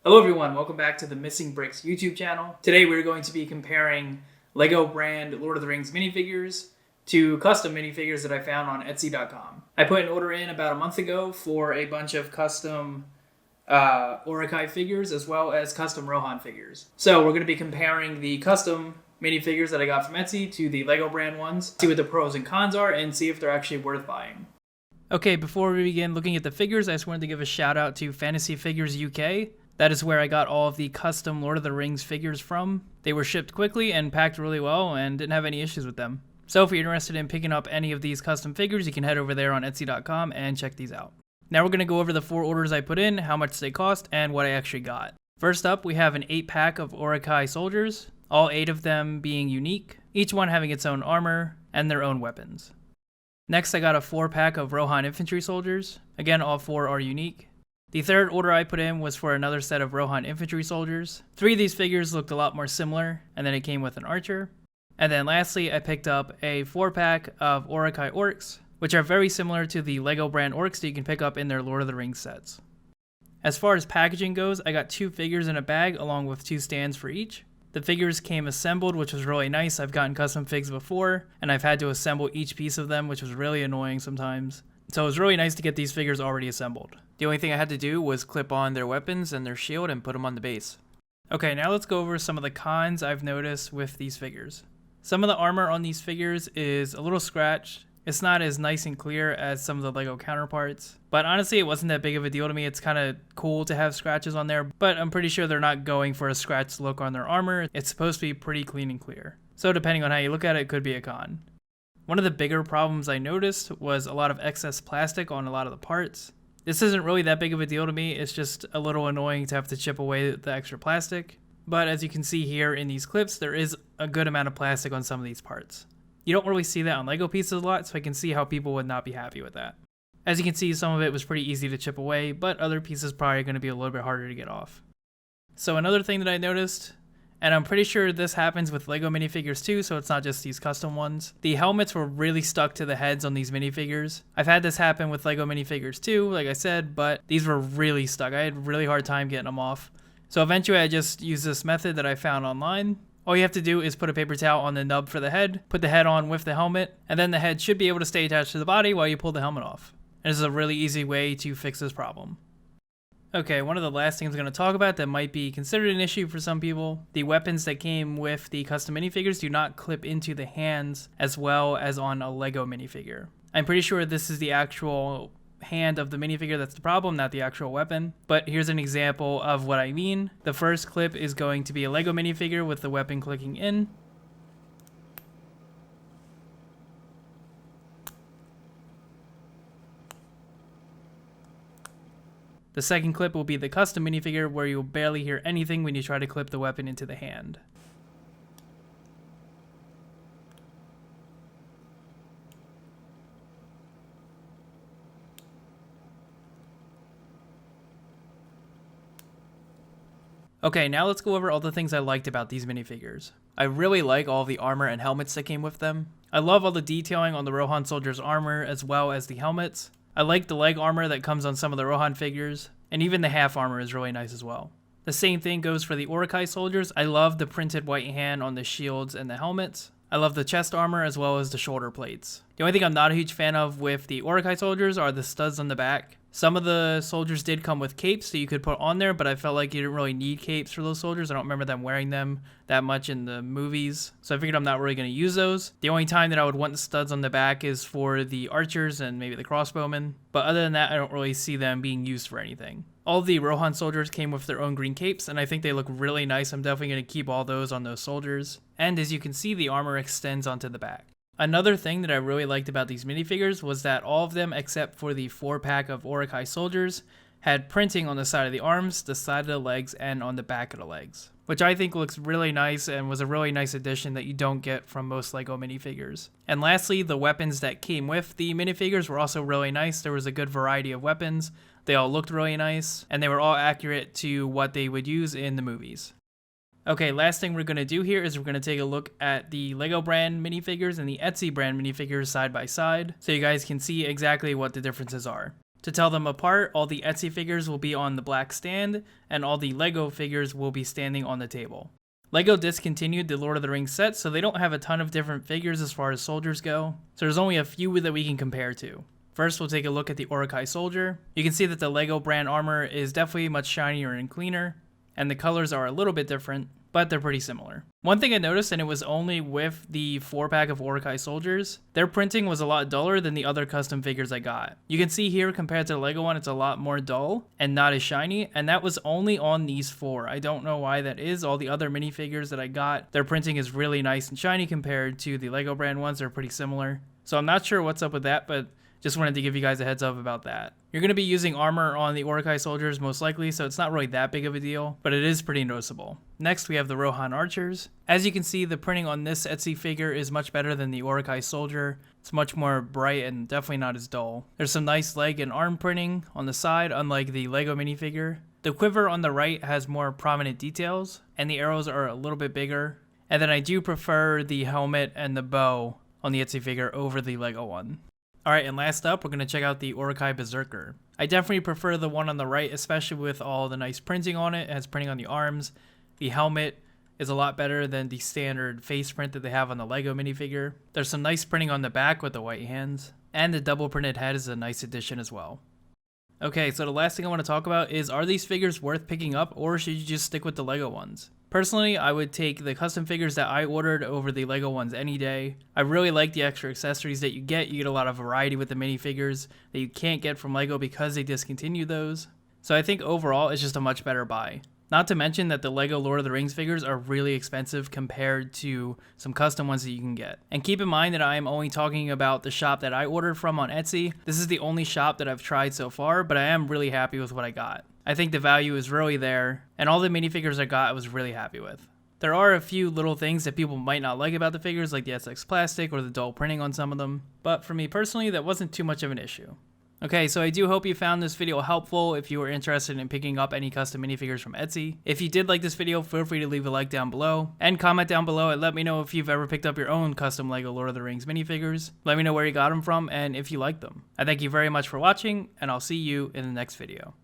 Hello everyone, welcome back to the Missing Bricks YouTube channel. Today we're going to be comparing LEGO brand Lord of the Rings minifigures to custom minifigures that I found on Etsy.com. I put an order in about a month ago for a bunch of custom Orakai figures as well as custom Rohan figures. So we're going to be comparing the custom minifigures that I got from Etsy to the LEGO brand ones, see what the pros and cons are, and see if they're actually worth buying. Okay, before we begin looking at the figures, I just wanted to give a shout out to Fantasy Figures UK. That is where I got all of the custom Lord of the Rings figures from. They were shipped quickly and packed really well and didn't have any issues with them. So if you're interested in picking up any of these custom figures, you can head over there on Etsy.com and check these out. Now we're going to go over the 4 orders I put in, how much they cost, and what I actually got. First up, we have an 8-pack of Orakai soldiers, all 8 of them being unique, each one having its own armor and their own weapons. Next, I got a 4-pack of Rohan infantry soldiers. Again, all 4 are unique. The third order I put in was for another set of Rohan infantry soldiers. 3 of these figures looked a lot more similar, and then it came with an archer. And then lastly, I picked up a 4-pack of Orakai orcs, which are very similar to the LEGO brand orcs that you can pick up in their Lord of the Rings sets. As far as packaging goes, I got 2 figures in a bag along with 2 stands for each. The figures came assembled, which was really nice. I've gotten custom figs before, and I've had to assemble each piece of them, which was really annoying sometimes. So it was really nice to get these figures already assembled. The only thing I had to do was clip on their weapons and their shield and put them on the base. Okay, now let's go over some of the cons I've noticed with these figures. Some of the armor on these figures is a little scratched. It's not as nice and clear as some of the LEGO counterparts. But honestly, it wasn't that big of a deal to me. It's kind of cool to have scratches on there, but I'm pretty sure they're not going for a scratched look on their armor. It's supposed to be pretty clean and clear. So depending on how you look at it, it could be a con. One of the bigger problems I noticed was a lot of excess plastic on a lot of the parts. This isn't really that big of a deal to me, it's just a little annoying to have to chip away the extra plastic. But as you can see here in these clips, there is a good amount of plastic on some of these parts. You don't really see that on LEGO pieces a lot, so I can see how people would not be happy with that. As you can see, some of it was pretty easy to chip away, but other pieces probably going to be a little bit harder to get off. So another thing that I noticed, and I'm pretty sure this happens with LEGO minifigures too, so it's not just these custom ones. The helmets were really stuck to the heads on these minifigures. I've had this happen with LEGO minifigures too, like I said, but these were really stuck. I had a really hard time getting them off. So eventually I just used this method that I found online. All you have to do is put a paper towel on the nub for the head, put the head on with the helmet, and then the head should be able to stay attached to the body while you pull the helmet off. And this is a really easy way to fix this problem. Okay, one of the last things I'm going to talk about that might be considered an issue for some people, the weapons that came with the custom minifigures do not clip into the hands as well as on a LEGO minifigure. I'm pretty sure this is the actual hand of the minifigure that's the problem, not the actual weapon. But here's an example of what I mean. The first clip is going to be a LEGO minifigure with the weapon clicking in. The second clip will be the custom minifigure where you'll barely hear anything when you try to clip the weapon into the hand. Okay, now let's go over all the things I liked about these minifigures. I really like all the armor and helmets that came with them. I love all the detailing on the Rohan soldiers' armor as well as the helmets. I like the leg armor that comes on some of the Rohan figures, and even the half armor is really nice as well. The same thing goes for the Orakai soldiers. I love the printed white hand on the shields and the helmets. I love the chest armor as well as the shoulder plates. The only thing I'm not a huge fan of with the Orakai soldiers are the studs on the back. Some of the soldiers did come with capes that you could put on there, but I felt like you didn't really need capes for those soldiers. I don't remember them wearing them that much in the movies, so I figured I'm not really going to use those. The only time that I would want the studs on the back is for the archers and maybe the crossbowmen, but other than that, I don't really see them being used for anything. All of the Rohan soldiers came with their own green capes, and I think they look really nice. I'm definitely going to keep all those on those soldiers. And as you can see, the armor extends onto the back. Another thing that I really liked about these minifigures was that all of them, except for the 4-pack of Orakai soldiers, had printing on the side of the arms, the side of the legs, and on the back of the legs, which I think looks really nice and was a really nice addition that you don't get from most LEGO minifigures. And lastly, the weapons that came with the minifigures were also really nice. There was a good variety of weapons. They all looked really nice, and they were all accurate to what they would use in the movies. Okay, last thing we're going to do here is we're going to take a look at the LEGO brand minifigures and the Etsy brand minifigures side by side, so you guys can see exactly what the differences are. To tell them apart, all the Etsy figures will be on the black stand, and all the LEGO figures will be standing on the table. LEGO discontinued the Lord of the Rings set, so they don't have a ton of different figures as far as soldiers go, so there's only a few that we can compare to. First, we'll take a look at the Uruk-hai soldier. You can see that the LEGO brand armor is definitely much shinier and cleaner, and the colors are a little bit different, but they're pretty similar. One thing I noticed, and it was only with the 4-pack of Uruk-hai soldiers, their printing was a lot duller than the other custom figures I got. You can see here compared to the LEGO one, it's a lot more dull and not as shiny, and that was only on these 4. I don't know why that is. All the other minifigures that I got, their printing is really nice and shiny compared to the LEGO brand ones. They're pretty similar. So I'm not sure what's up with that, but just wanted to give you guys a heads up about that. You're going to be using armor on the Uruk-hai soldiers most likely, so it's not really that big of a deal, but it is pretty noticeable. Next, we have the Rohan archers. As you can see, the printing on this Etsy figure is much better than the Uruk-hai soldier. It's much more bright and definitely not as dull. There's some nice leg and arm printing on the side, unlike the LEGO minifigure. The quiver on the right has more prominent details, and the arrows are a little bit bigger. And then I do prefer the helmet and the bow on the Etsy figure over the LEGO one. Alright, and last up, we're going to check out the Uruk-hai Berserker. I definitely prefer the one on the right, especially with all the nice printing on it. It has printing on the arms. The helmet is a lot better than the standard face print that they have on the LEGO minifigure. There's some nice printing on the back with the white hands. And the double printed head is a nice addition as well. Okay, so the last thing I want to talk about is, are these figures worth picking up, or should you just stick with the LEGO ones? Personally, I would take the custom figures that I ordered over the LEGO ones any day. I really like the extra accessories that you get. You get a lot of variety with the minifigures that you can't get from LEGO because they discontinued those. So I think overall it's just a much better buy. Not to mention that the LEGO Lord of the Rings figures are really expensive compared to some custom ones that you can get. And keep in mind that I am only talking about the shop that I ordered from on Etsy. This is the only shop that I've tried so far, but I am really happy with what I got. I think the value is really there, and all the minifigures I got I was really happy with. There are a few little things that people might not like about the figures, like the SX plastic or the dull printing on some of them, but for me personally, that wasn't too much of an issue. Okay, so I do hope you found this video helpful if you were interested in picking up any custom minifigures from Etsy. If you did like this video, feel free to leave a like down below, and comment down below and let me know if you've ever picked up your own custom LEGO Lord of the Rings minifigures. Let me know where you got them from and if you like them. I thank you very much for watching, and I'll see you in the next video.